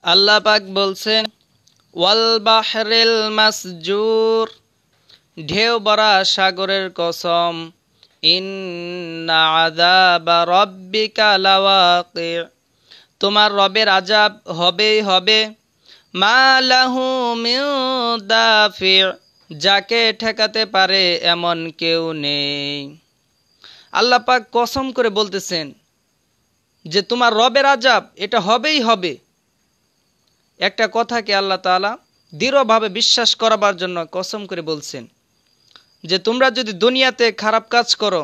আল্লাহ পাক বলছেন ওয়াল বাহরিল মাসজুর, ঢেউ ভরা সাগরের কসম, ইন্না আযাবা রাব্বিকা লাওয়াকি, তোমার রবের আযাব হবেই হবে, মা লাহু মিন দাফি, যাকে ঠেকাতে পারে এমন কেউ নেই। আল্লাহ পাক কসম করে বলতেছেন যে তোমার রবের আযাব এটা হবেই হবে। একটা কথাকে আল্লাহ তাআলা দৃঢ়ভাবে বিশ্বাস করাবার জন্য কসম করে বলছেন যে তোমরা যদি দুনিয়াতে খারাপ কাজ করো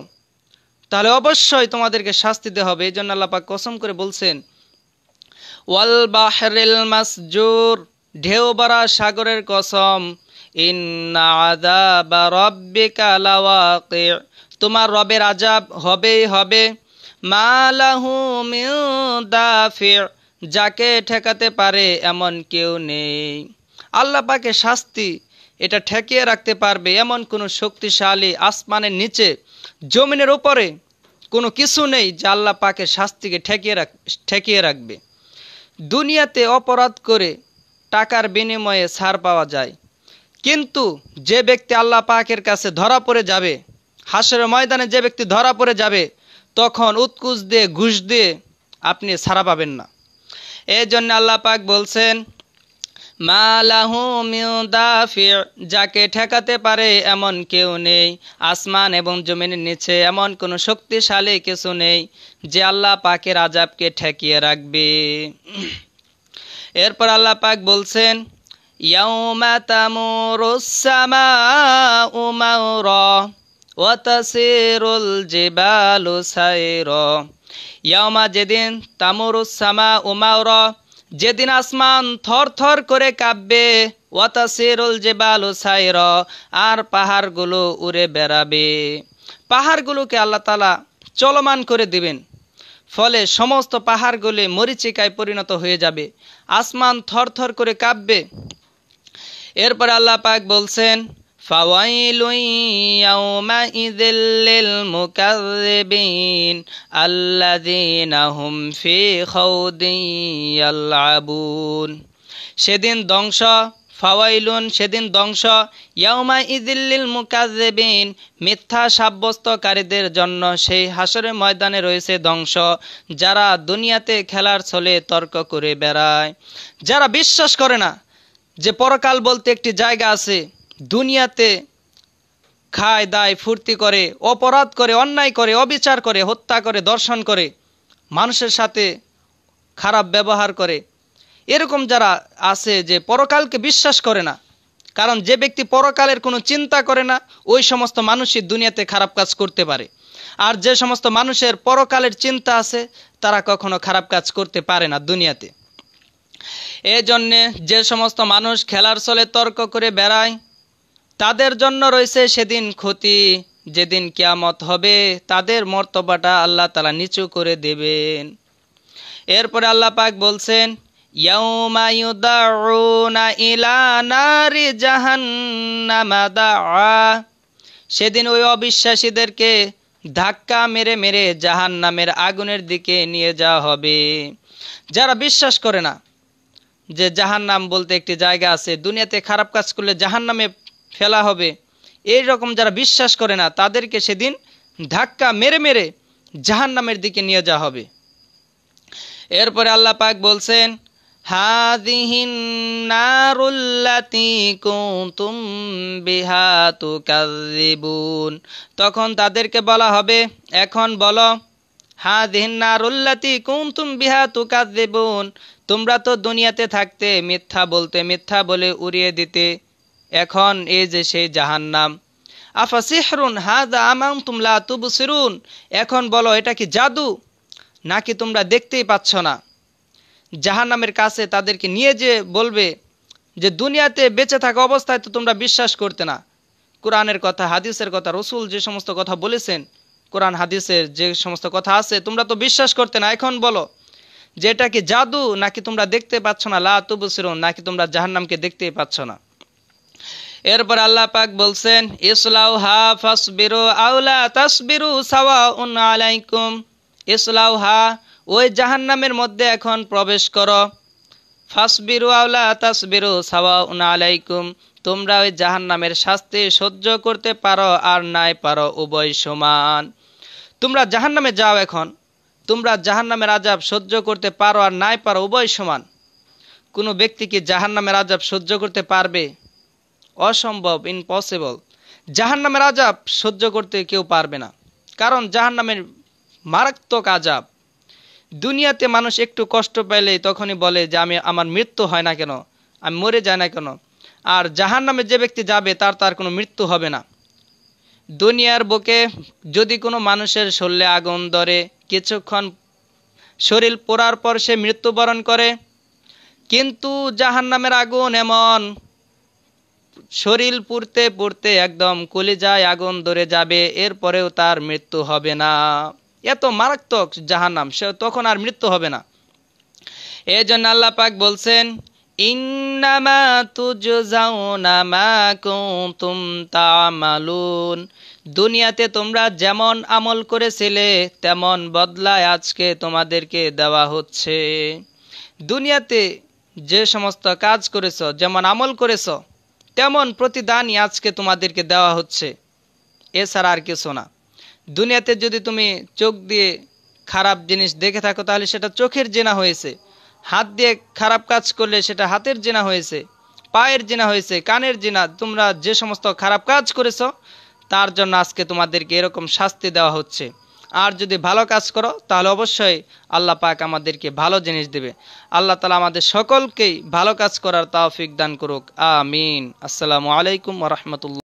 তাহলে অবশ্যই তোমাদেরকে শাস্তি দেওয়া হবে। এই জন্য আল্লাহ পাক কসম করে বলছেন ওয়াল বাহরিল মাসজুর, ঢেউ ভরা সাগরের কসম, ইন্না আযাবা রাব্বিকা লাওয়াকি, তোমার রবের আযাব হবেই হবে, মা লাহু মিন দাফি, যাকে ঠেকাতে পারে এমন কেউ নেই। আল্লাহ পাকের শাস্তি এটা ঠেকিয়ে রাখতে পারবে এমন কোনো শক্তিশালী আসমানের নিচে জমিনের উপরে কোনো কিছু নেই যা আল্লাহ পাকের শাস্তিকে ঠেকিয়ে রাখবে। দুনিয়াতে অপরাধ করে টাকার বিনিময়ে ছাড় পাওয়া যায়, কিন্তু যে ব্যক্তি আল্লাহ পাকের কাছে ধরা পড়ে যাবে, হাসরের ময়দানে যে ব্যক্তি ধরা পড়ে যাবে, তখন উৎকুচ দিয়ে ঘুষ দিয়ে আপনি ছাড়া পাবেন না। এই জন্য আল্লাহ পাক বলছেন মা লাহু মিন দাফি, যাকে ঠেকাতে পারে এমন কেউ নেই। আসমান এবং জমিনের নিচে এমন কোনো শক্তিশালী কিছু নেই যে আল্লাহ পাকের আযাবকে ঠেকিয়ে রাখবে। এরপর আল্লাহ পাক বলছেন ইয়াউমা তামুরুস সামাউ মাওরা ওয়া তাসিরুল জিবালু সাইরা, ইয়াউমা যেদিন, তামুরুস সামাউ মাওরা যেদিন আসমান থর থর করে কাঁপবে, ওয়া তাসিরুল জিবালু সাইরা, আর পাহাড়গুলো উড়ে বেড়াবে। পাহাড়গুলোকে আল্লাহ তাআলা চলমান করে দিবেন, ফলে সমস্ত পাহাড়গুলি মরীচিকায় পরিণত হয়ে যাবে, আসমান থর থর করে কাঁপবে। এরপর আল্লাহ পাক বলছেন ফাওয়াইলুন ইয়াউমাইযিল লিল মুকাযযিবিন আল্লাযীনা হুম ফি খাউদিন ইয়ালআবুন, সেদিন ধ্বংস, ফাওয়াইলুন সেদিন ধ্বংস, ইয়াউমাইযিল লিল মুকাযযিবিন মিথ্যা সাব্যস্তকারীদের জন্য সেই হাসরের ময়দানে রয়েছে ধ্বংস, যারা দুনিয়াতে খেলার ছলে তর্ক করে বেড়ায়, যারা বিশ্বাস করে না যে পরকাল বলতে একটি জায়গা আছে, দুনিয়াতে খায় দায় ফুর্তি করে, অপরাধ করে, অন্যায় করে, অবিচার করে, হত্যা করে, দর্শন করে, মানুষের সাথে খারাপ ব্যবহার করে, এরকম যারা আছে যে পরকালকে বিশ্বাস করে না। কারণ যে ব্যক্তি পরকালের কোনো চিন্তা করে না ওই সমস্ত মানুষই দুনিয়াতে খারাপ কাজ করতে পারে, আর যে সমস্ত মানুষের পরকালের চিন্তা আছে তারা কখনো খারাপ কাজ করতে পারে না দুনিয়াতে। এই জন্যে যে সমস্ত মানুষ খেলার ছলে তর্ক করে বেড়ায় তাদের জন্য রয়েছে সেদিন ক্ষতি, যেদিন কিয়ামত হবে তাদের মর্তবাটা আল্লাহ তাআলা নিচু করে দেবেন। এরপরে আল্লাহ পাক বলছেন ইয়াউমা ইউদাউনা ইলা নারি জাহান্নামা দাআ, সেদিন ওই অবিশ্বাসীদেরকে ধাক্কা মেরে মেরে জাহান্নামের আগুনের দিকে নিয়ে যাওয়া হবে। যারা বিশ্বাস করে না যে জাহান্নাম বলতে একটি জায়গা আছে, দুনিয়াতে খারাপ কাজ করলে জাহান্নামে ফেলা হবে, এই রকম যারা বিশ্বাস করে না তাদেরকে সেদিন ধাক্কা মেরে মেরে জাহান্নামের দিকে নিয়ে যাওয়া হবে। এরপরে আল্লাহ পাক বলছেন হাযিহিন নারুল্লাতী কুনতুম বিহা তুকাযযিবুন, তখন তাদেরকে বলা হবে এখন বলো হাযিহিন নারুল্লাতী কুনতুম বিহা তুকাযযিবুন, তোমরা তো দুনিয়াতে থাকতে মিথ্যা বলতে, মিথ্যা বলে উড়িয়ে দিতে, এখন এই যে সেই জাহান্নাম, আফাসিহরুন হাযা আম আনতুম লা তুবসিরুন, এখন বলো এটা কি জাদু নাকি তোমরা দেখতেই পাচ্ছ না। জাহান্নামের কাছে তাদেরকে নিয়ে যে বলবে যে দুনিয়াতে বেঁচে থাকা অবস্থায় তো তোমরা বিশ্বাস করতে না, কোরআনের কথা, হাদিসের কথা, রাসূল যে সমস্ত কথা বলেছেন, কোরআন হাদিসের যে সমস্ত কথা আছে তোমরা তো বিশ্বাস করতে না, এখন বলো যে এটা কি জাদু নাকি তোমরা দেখতে পাচ্ছ না, লা তুবসিরুন, নাকি তোমরা জাহান্নামকে দেখতেই পাচ্ছ না। এরপর আল্লাহ পাক বলছেন ইসলাউহা ফাসবিরু আও লা তাসবিরু সাওয়াউন আলাইকুম, ইসলাউহা ওই জাহান্নামের মধ্যে এখন প্রবেশ করো, ফাসবিরু আও লা তাসবিরু সাওয়াউন আলাইকুম, তোমরা ওই জাহান্নামের শাস্তি সহ্য করতে পারো আর নাই পারো উভয় সমান। তোমরা জাহান্নামে যাও, এখন তোমরা জাহান্নামের আযাব সহ্য করতে পারো আর নাই পারো উভয় সমান। কোনো ব্যক্তি কি জাহান্নামের আযাব সহ্য করতে পারবে? অসম্ভব, ইম্পসিবল। জাহান্নামের আযাব সহ্য করতে কেউ পারবে না, কারণ জাহান্নামের মারাত্মক আযাব। দুনিয়াতে মানুষ একটু কষ্ট পেলে তখনই বলে যে আমার মৃত্যু হয় না কেন, আমি মরে যাই না কেন। আর জাহান্নামে যে ব্যক্তি যাবে তার কোনো মৃত্যু হবে না। দুনিয়ার বুকে যদি কোনো মানুষের শরীরে আগুন ধরে, কিছুক্ষণ শরীর পোড়ার পর সে মৃত্যুবরণ করে, কিন্তু জাহান্নামের আগুন এমন, শরীর পুড়তে পুড়তে একদম কলিজায় আগুন ধরে যাবে, এরপরেও তার মৃত্যু হবে না। এত মারাত্মক জাহান্নাম, সে তখন আর মৃত্যু হবে না। এই জন্য আল্লাহ পাক বলছেন, ইন্নামা তুজজাউনা মা কুনতুম তা'মালুন, দুনিয়াতে তোমরা যেমন আমল করেছিলে তেমন বদলায় আজকে তোমাদেরকে দেওয়া হচ্ছে। দুনিয়াতে যে সমস্ত কাজ করেছো, যেমন আমল করেছো, তেমন প্রতিদানই আজকে তোমাদেরকে দেওয়া হচ্ছে, এছাড়া আর কিছু না। দুনিয়াতে যদি তুমি চোখ দিয়ে খারাপ জিনিস দেখে থাকো তাহলে সেটা চোখের জিনা হয়েছে, হাত দিয়ে খারাপ কাজ করলে সেটা হাতের জিনা হয়েছে, পায়ের জিনা হয়েছে, কানের জিনা। তোমরা যে সমস্ত খারাপ কাজ করেছো তার জন্য আজকে তোমাদেরকে এরকম শাস্তি দেওয়া হচ্ছে। আর যদি ভালো কাজ করো তাহলে অবশ্যই আল্লাহ পাক আমাদেরকে ভালো জিনিস দেবে। আল্লাহ তাআলা আমাদের সকলকেই ভালো কাজ করার তৌফিক দান করুক, আমিন। আসসালামু আলাইকুম ওয়া রাহমাতুল্লাহ।